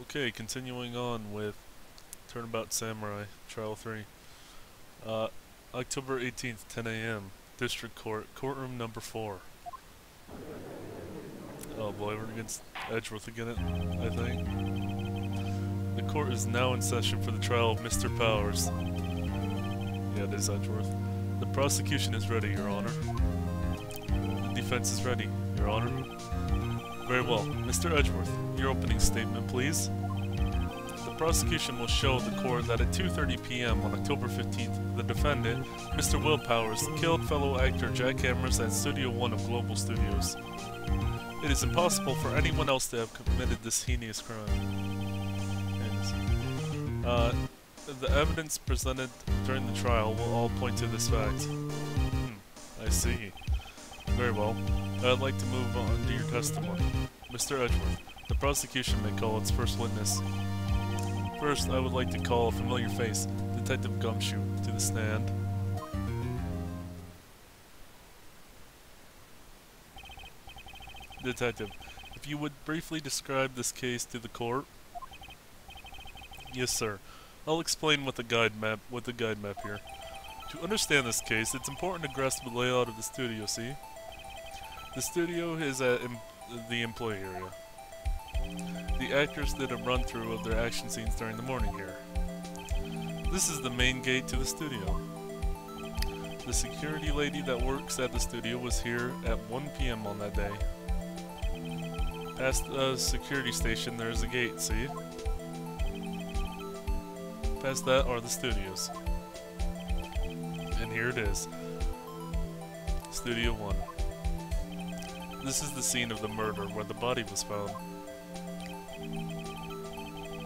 Okay, continuing on with Turnabout Samurai, Trial 3. Uh, October 18th, 10 a.m. District Court, Courtroom number 4. Oh boy, we're against Edgeworth again, I think. The court is now in session for the trial of Mr. Powers. Yeah, it is Edgeworth. The prosecution is ready, Your Honor. The defense is ready, Your Honor. Very well. Mr. Edgeworth, your opening statement, please. The prosecution will show the court that at 2:30 p.m. on October 15th, the defendant, Mr. Will Powers, killed fellow actor Jack Hammers at Studio 1 of Global Studios. It is impossible for anyone else to have committed this heinous crime. The evidence presented during the trial will all point to this fact. I see. Very well. I'd like to move on to your testimony. Mr. Edgeworth, the prosecution may call its first witness. First, I would like to call a familiar face, Detective Gumshoe, to the stand. Detective, if you would briefly describe this case to the court. Yes, sir. I'll explain with the guide map here. To understand this case, it's important to grasp the layout of the studio, see? The studio is at the employee area. The actors did a run-through of their action scenes during the morning here. This is the main gate to the studio. The security lady that works at the studio was here at 1 p.m. on that day. Past the security station there is a gate, see? Past that are the studios. And here it is. Studio 1. This is the scene of the murder where the body was found.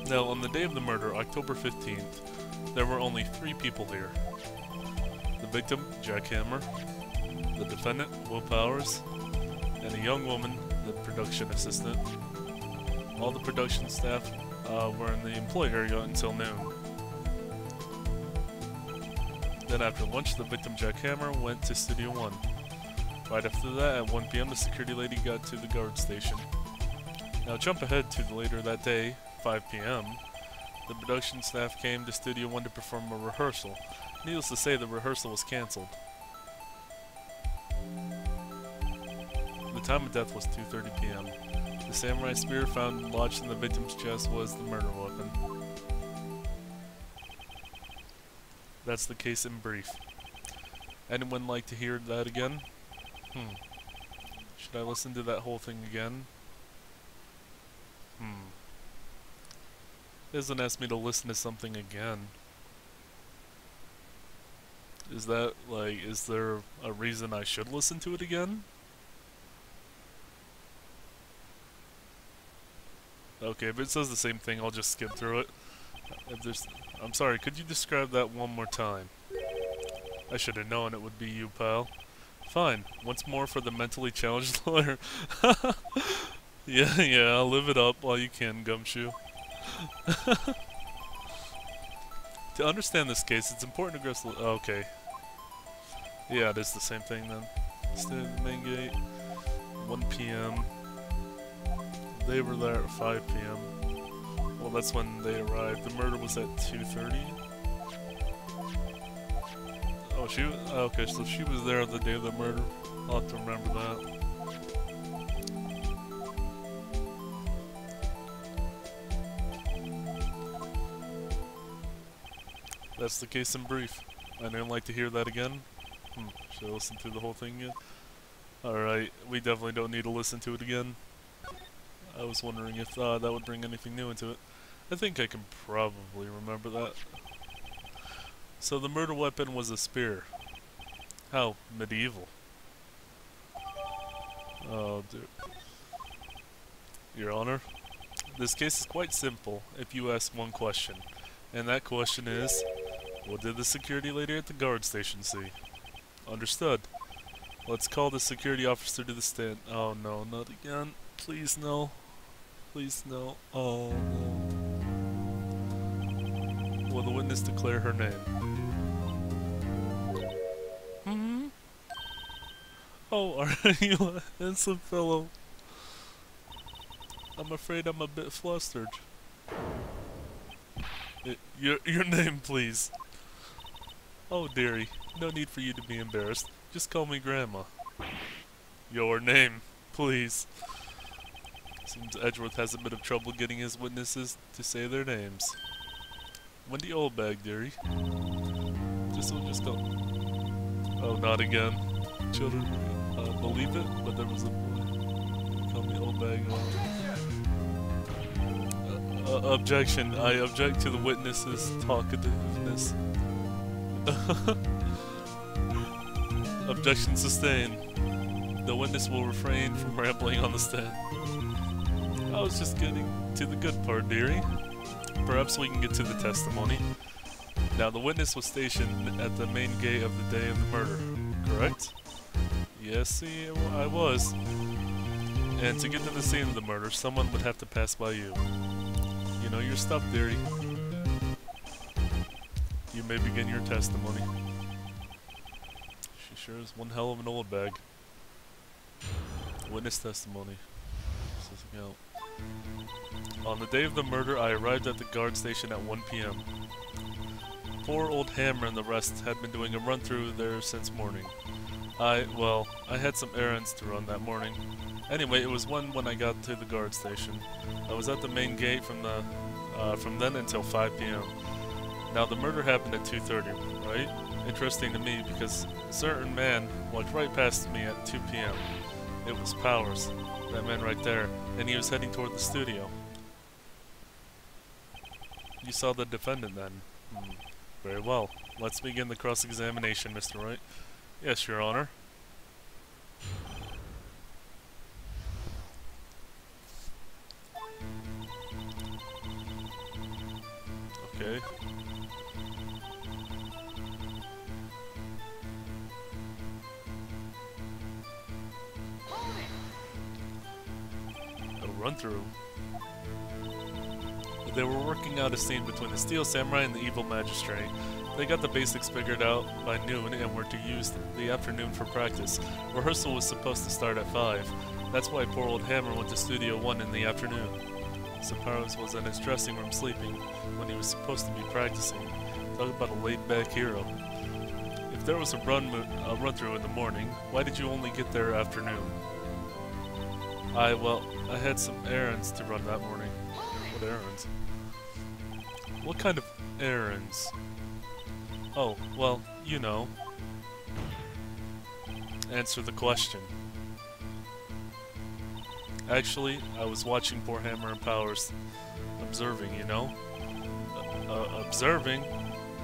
Now, on the day of the murder, October 15th, there were only 3 people here. The victim, Jack Hammer, the defendant, Will Powers, and a young woman, the production assistant. All the production staff were in the employee area until noon. Then after lunch, the victim, Jack Hammer, went to Studio 1. Right after that, at 1 p.m., the security lady got to the guard station. Now jump ahead to later that day, 5 p.m. The production staff came to Studio 1 to perform a rehearsal. Needless to say, the rehearsal was cancelled. The time of death was 2:30 p.m. The samurai spear found lodged in the victim's chest was the murder weapon. That's the case in brief. Anyone like to hear that again? Should I listen to that whole thing again? It doesn't ask me to listen to something again. Is that, like, is there a reason I should listen to it again? Okay, if it says the same thing, I'll just skip through it. I'm sorry, could you describe that one more time? I should have known it would be you, pal. Fine. Once more for the mentally challenged lawyer. Yeah, I'll live it up while you can, Gumshoe. To understand this case, it's important to grasp the... Okay. Yeah, it is the same thing then. Stay at the main gate. 1 p.m. They were there at 5 p.m. Well, that's when they arrived. The murder was at 2:30. Oh, okay, so she was there the day of the murder. I'll have to remember that. That's the case in brief. I didn't like to hear that again. Should I listen to the whole thing again? Alright, we definitely don't need to listen to it again. I was wondering if that would bring anything new into it. I think I can probably remember that. So the murder weapon was a spear. How medieval. Oh, dude. Your Honor, this case is quite simple if you ask one question. And that question is, what did the security lady at the guard station see? Understood. Let's call the security officer to the stand. Oh no, not again. Please no. Please no. Oh no. Will the witness declare her name? Oh, are you a handsome fellow? I'm afraid I'm a bit flustered. Your name, please. Oh, dearie, no need for you to be embarrassed. Just call me Grandma. Your name, please. Seems Edgeworth has a bit of trouble getting his witnesses to say their names. Wendy Oldbag, dearie. Just go. Oh, not again. Children believe it, but there was a boy. Call me Oldbag. Objection. I object to the witnesses' talkativeness. Objection sustained. The witness will refrain from rambling on the stand. I was just getting to the good part, dearie. Perhaps we can get to the testimony. Now, the witness was stationed at the main gate of the day of the murder, correct? Yes, see, I was. And to get to the scene of the murder, someone would have to pass by you. You know your stuff, dearie. You may begin your testimony. She sure is one hell of an old bag. Witness testimony. On the day of the murder, I arrived at the guard station at 1 p.m. Poor old Hammer and the rest had been doing a run-through there since morning. I had some errands to run that morning. Anyway, it was 1 when I got to the guard station. I was at the main gate from then until 5 p.m. Now, the murder happened at 2:30, right? Interesting to me because a certain man walked right past me at 2 p.m. It was Powers, that man right there, and he was heading toward the studio. You saw the defendant then? Very well. Let's begin the cross-examination, Mr. Wright. Yes, Your Honor. Okay. A run-through. They were working out a scene between the Steel Samurai and the Evil Magistrate. They got the basics figured out by noon and were to use the afternoon for practice. Rehearsal was supposed to start at 5. That's why poor old Hammer went to Studio 1 in the afternoon. So Powers was in his dressing room sleeping when he was supposed to be practicing. Talk about a laid-back hero. If there was a run-through in the morning, why did you only get there afternoon? I had some errands to run that morning. What errands? What kind of errands? Oh, well, you know. Answer the question. Actually, I was watching poor Hammer and Powers. Observing, you know? Observing?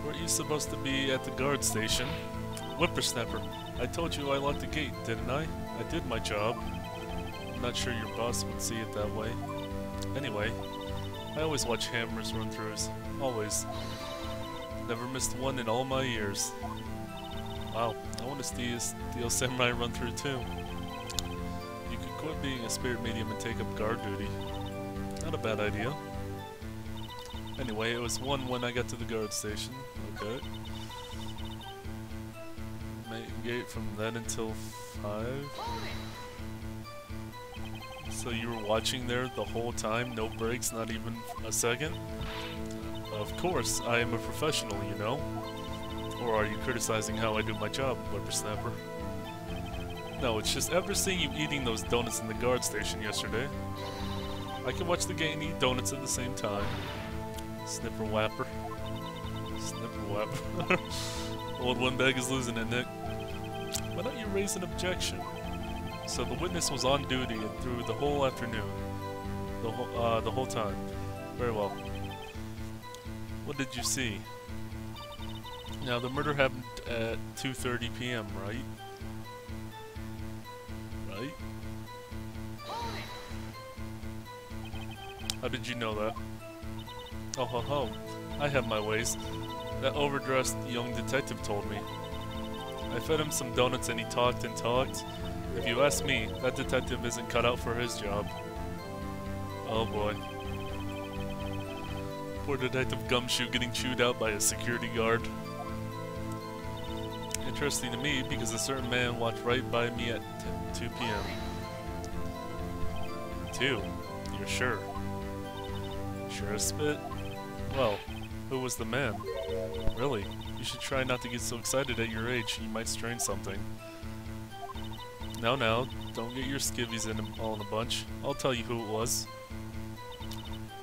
Weren't you supposed to be at the guard station? Whippersnapper, I told you I locked the gate, didn't I? I did my job. I'm not sure your boss would see it that way. Anyway, I always watch Hammer's run-throughs. Always. Never missed one in all my years. Wow, I want to see a Steel Samurai run-through too. You could quit being a spirit medium and take up guard duty. Not a bad idea. Anyway, it was 1 when I got to the guard station. Okay. Main gate from then until 5. So you were watching there the whole time, no breaks, not even a second? Of course, I am a professional, you know. Or are you criticizing how I do my job, Whippersnapper? No, it's just after seeing you eating those donuts in the guard station yesterday. I can watch the gate and eat donuts at the same time. Snipper Whapper. Snipper Whapper. Old one bag is losing it, Nick. Why don't you raise an objection? So the witness was on duty through the whole afternoon. The whole time. Very well. What did you see? Now, the murder happened at 2:30 p.m., right? Right? How did you know that? Oh ho ho. I have my ways. That overdressed young detective told me. I fed him some donuts and he talked and talked. If you ask me, that detective isn't cut out for his job. Oh boy. Poor Detective Gumshoe getting chewed out by a security guard. Interesting to me because a certain man walked right by me at 2 p.m. 2? You're sure? Sure as spit? Well, Who was the man? Really? You should try not to get so excited at your age. You might strain something. Now, don't get your skivvies in all in a bunch. I'll tell you who it was.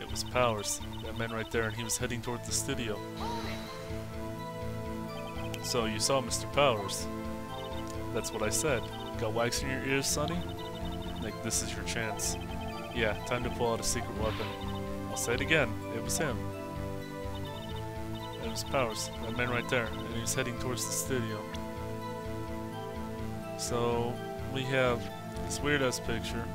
It was Powers. That man right there, and he was heading toward the studio. So, you saw Mr. Powers. That's what I said. Got wax in your ears, Sonny? Like, this is your chance. Yeah, time to pull out a secret weapon. I'll say it again. It was him. It was Powers. That man right there. And he was heading towards the studio. So, we have this weird-ass picture.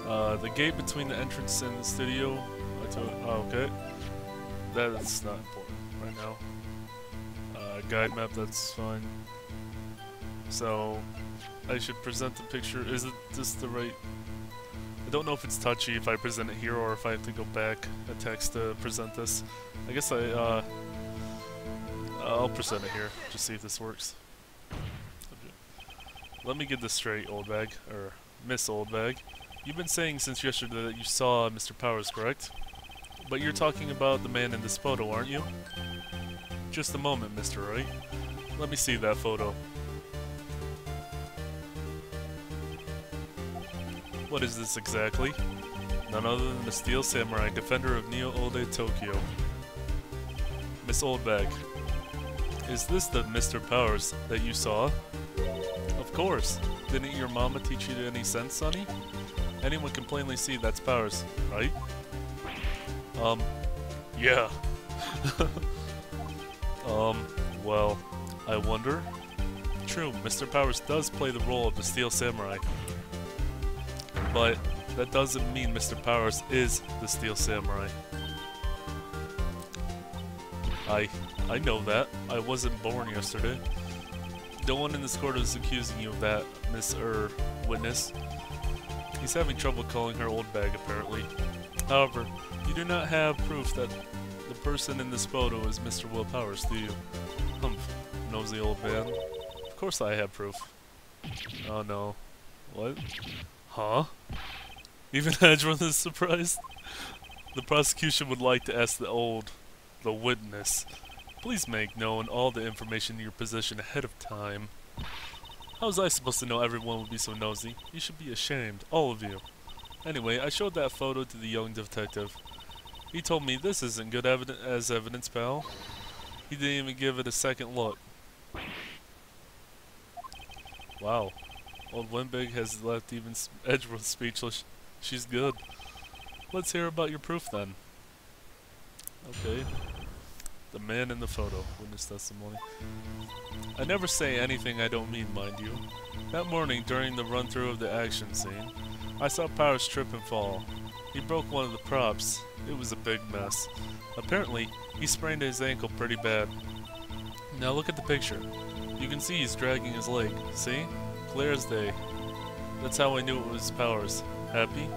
The gate between the entrance and the studio. Oh, okay. That's not important right now. Guide map, that's fine. So, I should present the picture. Is it just the right... I don't know if it's touchy if I present it here or if I have to go back a text to present this. I guess I'll present it here, just see if this works. Let me get this straight, old bag, or Miss Old Bag. You've been saying since yesterday that you saw Mr. Powers, correct? But you're talking about the man in this photo, aren't you? Just a moment, Mr. Wright. Let me see that photo. What is this exactly? None other than the Steel Samurai, defender of Neo-Ode Tokyo. Miss Old Bag. Is this the Mr. Powers that you saw? Of course. Didn't your mama teach you any sense, Sonny? Anyone can plainly see that's Powers, right? Yeah. Well, I wonder? True, Mr. Powers does play the role of the Steel Samurai. But that doesn't mean Mr. Powers is the Steel Samurai. I know that. I wasn't born yesterday. No one in this court is accusing you of that, Miss Witness. He's having trouble calling her old bag, apparently. However, you do not have proof that the person in this photo is Mr. Will Powers, do you? Humph, nosy old man. Of course I have proof. Oh no. What? Huh? Even Edgeworth is surprised? The prosecution would like to ask the witness, please make known all the information in your possession ahead of time. How was I supposed to know everyone would be so nosy? You should be ashamed, all of you. Anyway, I showed that photo to the young detective. He told me this isn't good evidence, pal. He didn't even give it a second look. Wow. Old Windbig has left even Edgeworth speechless. She's good. Let's hear about your proof then. Okay. The man in the photo. Witness testimony. I never say anything I don't mean, mind you. That morning, during the run-through of the action scene, I saw Powers trip and fall. He broke one of the props. It was a big mess. Apparently, he sprained his ankle pretty bad. Now look at the picture. You can see he's dragging his leg. See? Clear as day. That's how I knew it was Powers. Happy?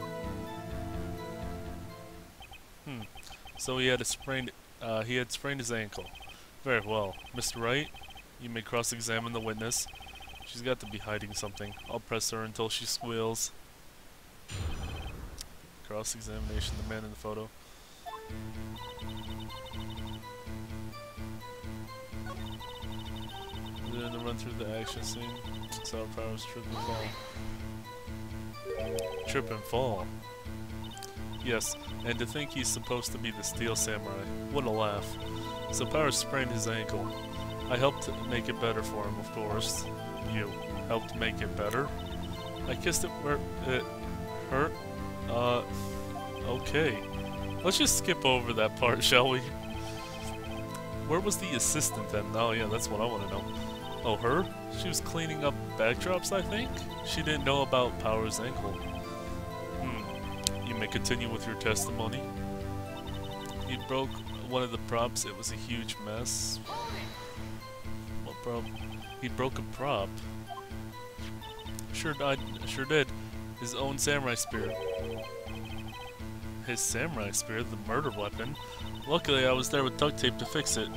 So he had sprained his ankle. Very well. Mr. Wright, you may cross-examine the witness. She's got to be hiding something. I'll press her until she squeals. Cross-examination, the man in the photo. Then to run through the action scene. Saw Powers trip and fall. Trip and fall. Yes, and to think he's supposed to be the Steel Samurai. What a laugh. So Powers sprained his ankle. I helped make it better for him, of course. You helped make it better? I kissed it where it hurt? Okay. Let's just skip over that part, shall we? Where was the assistant then? Oh yeah, that's what I want to know. Oh, her? She was cleaning up backdrops, I think? She didn't know about Powers' ankle. You may continue with your testimony. He broke one of the props. It was a huge mess. What prop? He broke a prop. Sure did. His own samurai spear. His samurai spear? The murder weapon? Luckily, I was there with duct tape to fix it.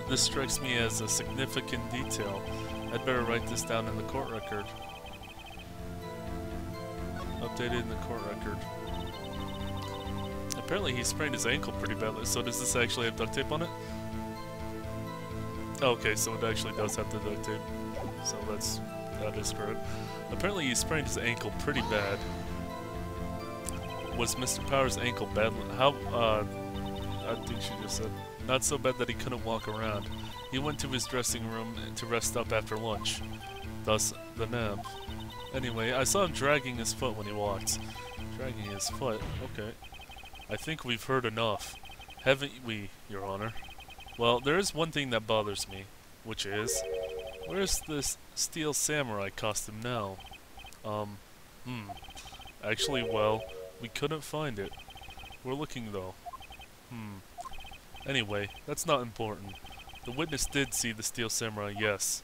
This strikes me as a significant detail. I'd better write this down in the court record. Updated in the court record. Apparently he sprained his ankle pretty badly, so does this actually have duct tape on it? Okay, so it actually does have the duct tape. So that is correct. Apparently he sprained his ankle pretty bad. Was Mr. Powers' ankle bad? How, I think she just said, not so bad that he couldn't walk around. He went to his dressing room to rest up after lunch. Thus, the nap. Anyway, I saw him dragging his foot when he walked. Dragging his foot? Okay. I think we've heard enough. Haven't we, Your Honor? Well, there is one thing that bothers me, which is, where's this Steel Samurai costume now? Actually, well, we couldn't find it. We're looking though. Anyway, that's not important. The witness did see the Steel Samurai, yes.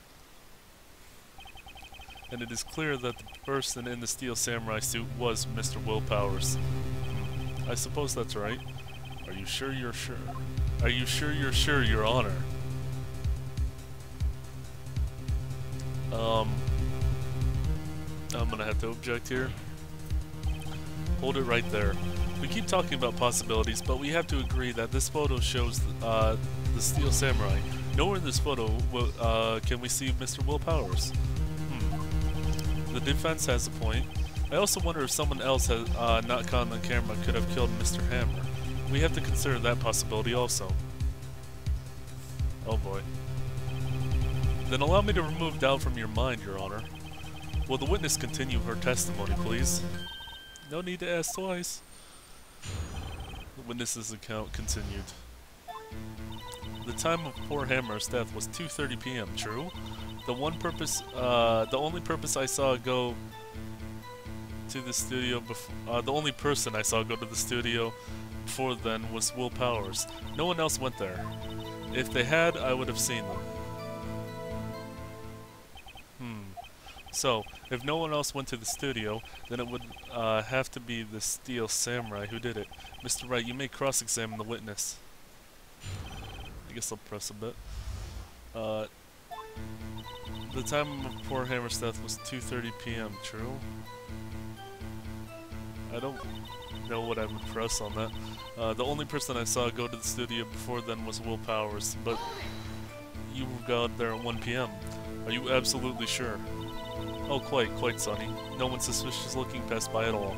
And it is clear that the person in the Steel Samurai suit was Mr. Will Powers. I suppose that's right. Are you sure you're sure? Are you sure you're sure, Your Honor? I'm gonna have to object here. Hold it right there. We keep talking about possibilities, but we have to agree that this photo shows the Steel Samurai. Nowhere in this photo can we see Mr. Will Powers. The defense has a point. I also wonder if someone else has not caught on the camera could have killed Mr. Hammer. We have to consider that possibility also. Oh boy. Then allow me to remove doubt from your mind, Your Honor. Will the witness continue her testimony, please? No need to ask twice. The witness's account continued. The time of poor Hammer's death was 2:30 p.m., true? The only purpose I saw go to the studio before, the only person I saw go to the studio before then was Will Powers. No one else went there. If they had, I would have seen them. So, if no one else went to the studio, then it would have to be the Steel Samurai who did it. Mr. Wright, you may cross-examine the witness. I guess I'll press a bit. The time of poor Hammer's death was 2:30 p.m., true? I don't know what I would press on that. The only person I saw go to the studio before then was Will Powers, but you got there at 1 p.m. Are you absolutely sure? Oh, quite, Sonny. No one suspicious looking passed by at all.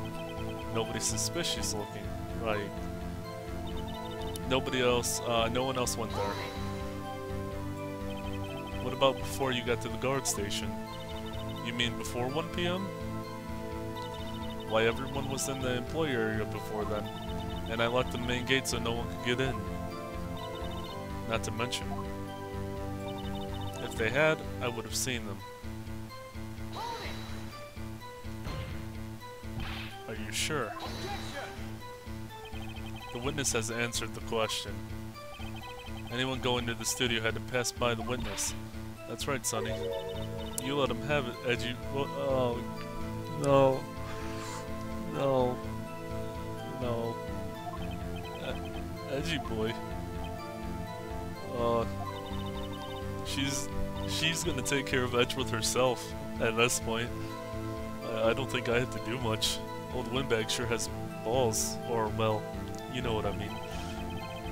Nobody suspicious looking, right. Nobody else, no one else went there. What about before you got to the guard station? You mean before 1 p.m.? Why, everyone was in the employee area before then, and I locked the main gate so no one could get in. Not to mention, if they had, I would have seen them. Are you sure? The witness has answered the question. Anyone going to the studio had to pass by the witness. That's right, Sonny. You let him have it, Edgy. Oh, no. No. No. Edgey-boy. She's gonna take care of Edgeworth herself at this point. I don't think I have to do much. Old Windbag sure has balls, or well, you know what I mean.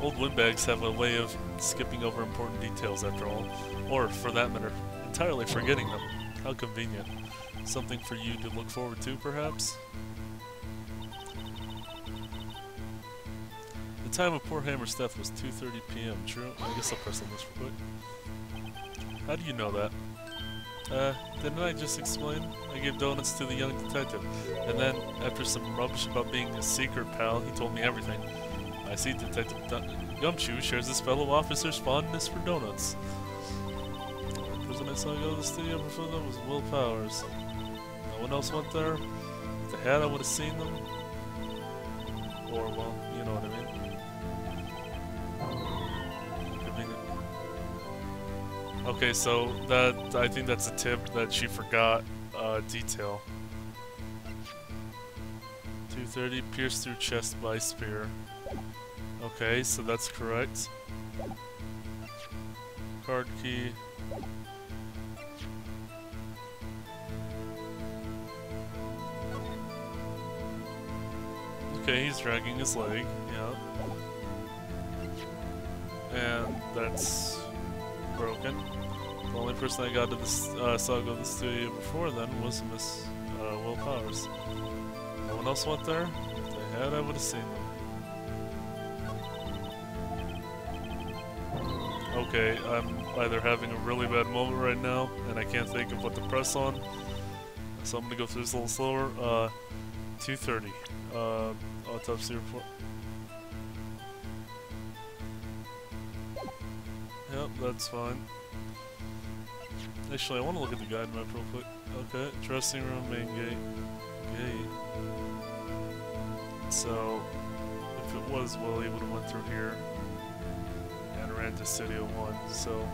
Old windbags have a way of skipping over important details after all, or for that matter, entirely forgetting them. How convenient. Something for you to look forward to, perhaps? The time of poor Hammer's death was 2:30 p.m., true? I guess I'll press on this real quick. How do you know that? Didn't I just explain? I gave donuts to the young detective, and then, after some rubbish about being a secret pal, he told me everything. I see Detective Gumshoe shares his fellow officer's fondness for donuts. The person I saw go to the studio before them was Will Powers. No one else went there. If they had, I would have seen them. Or, well, you know what I mean. Okay, so that, I think that's a tip that she forgot, detail. 2:30, pierced through chest by spear. Okay, so that's correct. Card key. Okay, he's dragging his leg, yeah. that's broken. The only person I got to this saw go to the studio before then was Miss Will Powers. No one else went there? If they had, I would have seen them. Okay, I'm either having a really bad moment right now, and I can't think of what to press on, so I'm gonna go through this a little slower. 2:30. Autopsy report. Yep, that's fine. Actually, I want to look at the guide map real quick. Okay, dressing room, main gate. Gate. So, if it was Willie, would have went through here and ran to Studio 1. So,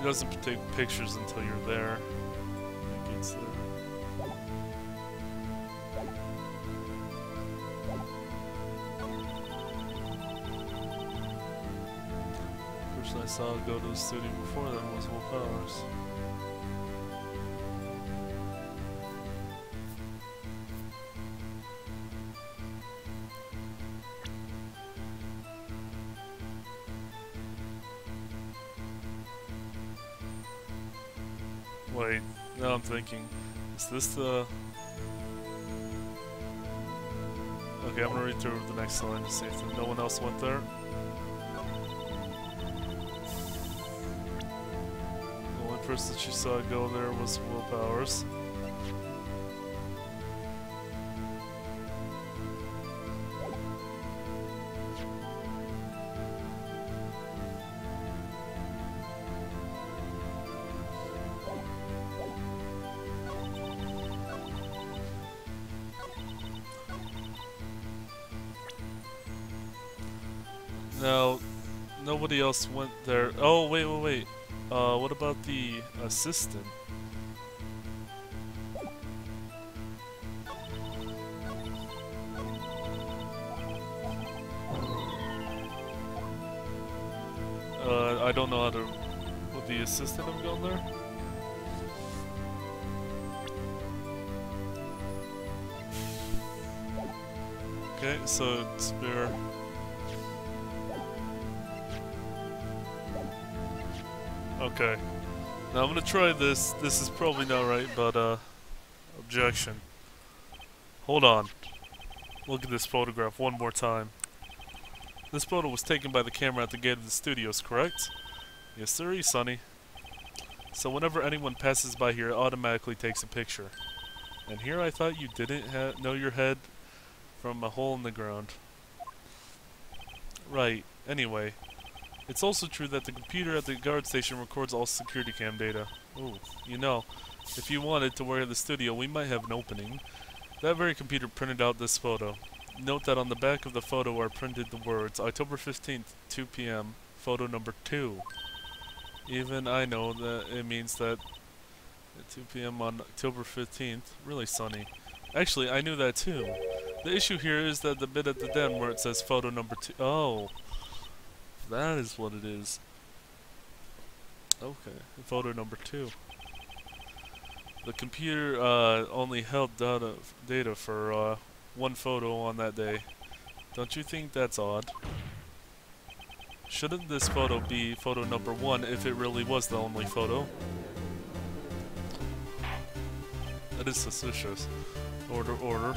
it doesn't take pictures until you're there. The gate's there. Person I saw go to the studio before then was Will Powers. Wait, now I'm thinking, is this the... Okay, I'm gonna read through the next line to see if no one else went there. The only person she saw go there was Will Powers. Now, nobody else went there. Oh, wait. What about the assistant? I don't know how to... Would the assistant have gone there? Okay, so it's spare. Okay. Now I'm gonna try this. This is probably not right, but objection. Hold on. Look at this photograph one more time. This photo was taken by the camera at the gate of the studios, correct? Yes, sir, Sonny. So whenever anyone passes by here, it automatically takes a picture. And here I thought you didn't know your head from a hole in the ground. Right. Anyway, it's also true that the computer at the guard station records all security cam data. Ooh, you know, if you wanted to work at the studio, we might have an opening. That very computer printed out this photo. Note that on the back of the photo are printed the words, October 15th, 2 p.m., photo number 2. Even I know that it means that at 2 p.m. on October 15th, really sunny. Actually, I knew that too. The issue here is that the bit at the den where it says photo number 2. Oh, that is what it is. Okay, photo number 2. The computer only held data for one photo on that day. Don't you think that's odd? Shouldn't this photo be photo number 1 if it really was the only photo? That is suspicious. Order.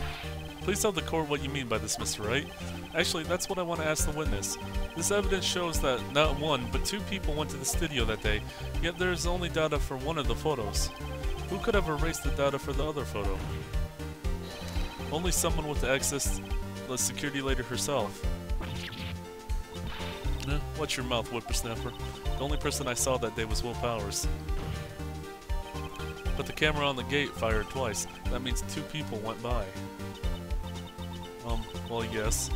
Please tell the court what you mean by this, Mr. Wright. Actually, that's what I want to ask the witness. This evidence shows that not 1, but 2 people went to the studio that day, yet there is only data for one of the photos. Who could have erased the data for the other photo? Only someone with access to the security lady herself. Watch your mouth, whippersnapper. The only person I saw that day was Will Powers. But the camera on the gate fired twice. That means 2 people went by. Well, yes.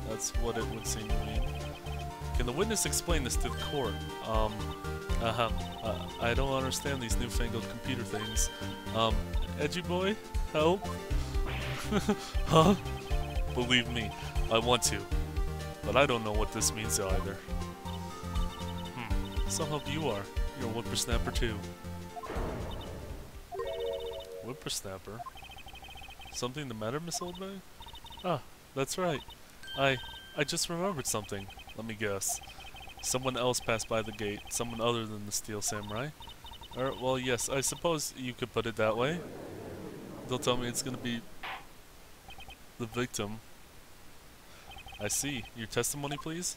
That's what it would seem to mean. Can the witness explain this to the court? I don't understand these newfangled computer things. Edgey-boy? Help? Huh? Believe me, I want to. But I don't know what this means either. So help you are. You're a whippersnapper too. Whippersnapper? Something the matter, Miss Oldbay? Ah, that's right. I just remembered something. Let me guess. Someone else passed by the gate. Someone other than the Steel Samurai. Or, well, yes, I suppose you could put it that way. They'll tell me it's gonna be the victim. I see. Your testimony, please?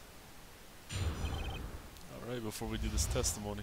Alright, before we do this testimony.